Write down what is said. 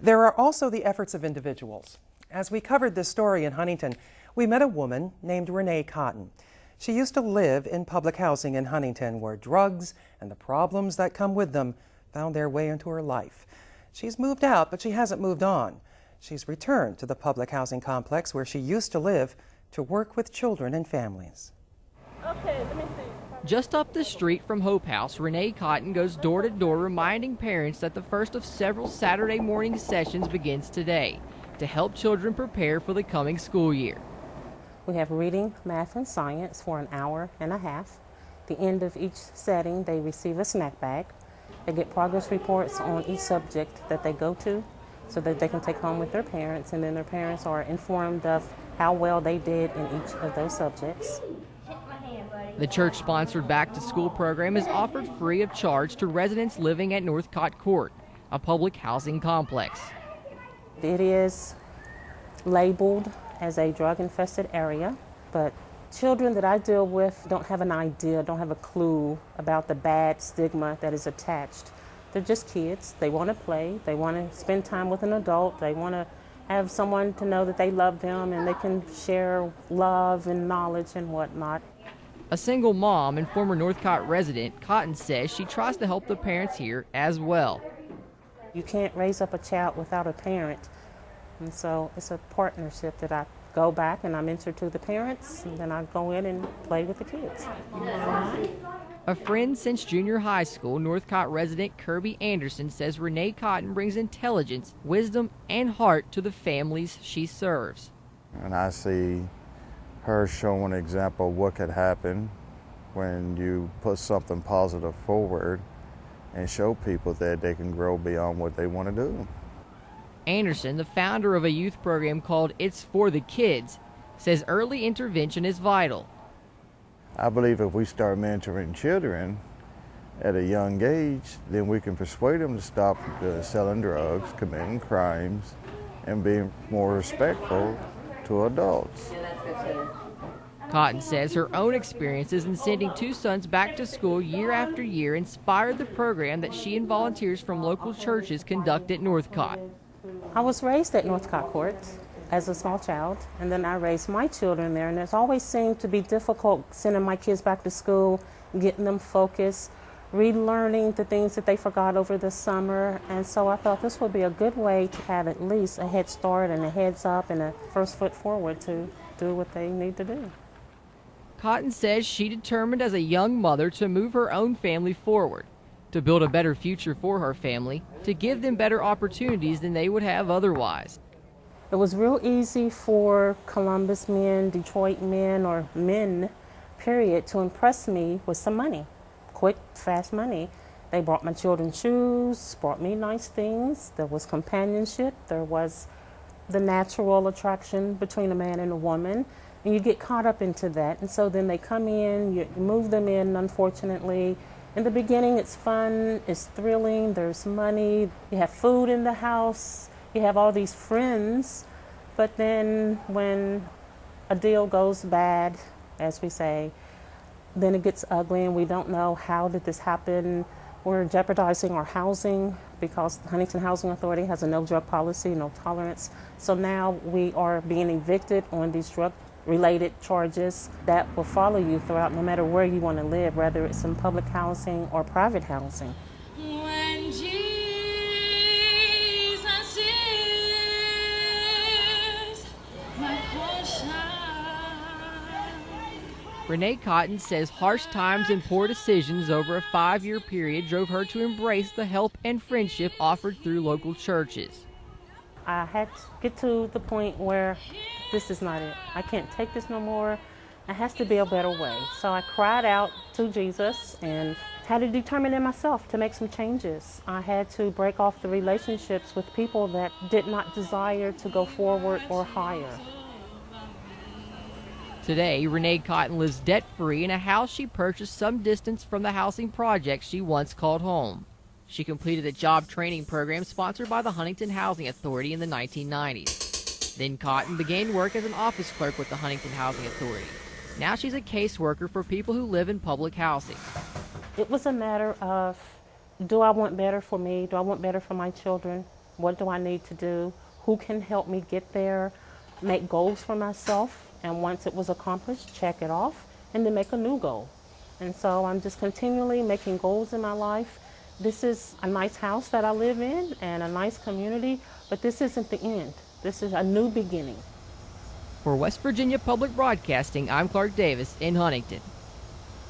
There are also the efforts of individuals. As we covered this story in Huntington, we met a woman named Renee Cotton. She used to live in public housing in Huntington, where drugs and the problems that come with them found their way into her life. She's moved out, but she hasn't moved on. She's returned to the public housing complex where she used to live to work with children and families. Okay, let me see. Just up the street from Hope House, Renee Cotton goes door to door reminding parents that the first of several Saturday morning sessions begins today to help children prepare for the coming school year. We have reading, math, and science for an hour and a half. At the end of each setting, they receive a snack bag. They get progress reports on each subject that they go to so that they can take home with their parents, and then their parents are informed of how well they did in each of those subjects. The church-sponsored back-to-school program is offered free of charge to residents living at Northcott Court, a public housing complex. It is labeled as a drug-infested area, but children that I deal with don't have an idea, don't have a clue about the bad stigma that is attached. They're just kids. They want to play. They want to spend time with an adult. They want to have someone to know that they love them and they can share love and knowledge and whatnot. A single mom and former Northcott resident, Cotton says she tries to help the parents here as well. You can't raise up a child without a parent, and so it's a partnership that I go back and I mentor to the parents, and then I go in and play with the kids. A friend since junior high school, Northcott resident Kirby Anderson says Renee Cotton brings intelligence, wisdom, and heart to the families she serves. And I see her showing an example of what could happen when you put something positive forward and show people that they can grow beyond what they want to do. Anderson, the founder of a youth program called It's for the Kids, says early intervention is vital. I believe if we start mentoring children at a young age, then we can persuade them to stop selling drugs, committing crimes, and being more respectful to adults. Cotton says her own experiences in sending two sons back to school year after year inspired the program that she and volunteers from local churches conduct at Northcott. I was raised at Northcott Court as a small child, and then I raised my children there, and it's always seemed to be difficult sending my kids back to school, getting them focused, relearning the things that they forgot over the summer, and so I thought this would be a good way to have at least a head start and a heads up and a first foot forward to do what they need to do. Cotton says she determined as a young mother to move her own family forward, to build a better future for her family, to give them better opportunities than they would have otherwise. It was real easy for Columbus men, Detroit men, or men, period, to impress me with some money, quick, fast money. They brought my children shoes, brought me nice things. There was companionship. There was the natural attraction between a man and a woman. And you get caught up into that. And so then they come in, you move them in, unfortunately. In the beginning, it's fun, it's thrilling, there's money, you have food in the house, you have all these friends. But then when a deal goes bad, as we say, then it gets ugly and we don't know how did this happen. We're jeopardizing our housing because the Huntington Housing Authority has a no drug policy, no tolerance. So now we are being evicted on these drug-related charges that will follow you throughout no matter where you want to live, whether it's in public housing or private housing. When Jesus is my portion. Renee Cotton says harsh times and poor decisions over a 5-year period drove her to embrace the help and friendship offered through local churches. I had to get to the point where this is not it. I can't take this no more. It has to be a better way. So I cried out to Jesus and had to determine in myself to make some changes. I had to break off the relationships with people that did not desire to go forward or higher. Today, Renee Cotton lives debt-free in a house she purchased some distance from the housing project she once called home. She completed a job training program sponsored by the Huntington Housing Authority in the 1990s. Then Cotton began work as an office clerk with the Huntington Housing Authority. Now she's a caseworker for people who live in public housing. It was a matter of, do I want better for me? Do I want better for my children? What do I need to do? Who can help me get there? Make goals for myself, and once it was accomplished, check it off, and then make a new goal. And so I'm just continually making goals in my life. This is a nice house that I live in and a nice community, but this isn't the end. This is a new beginning. For West Virginia Public Broadcasting, I'm Clark Davis in Huntington.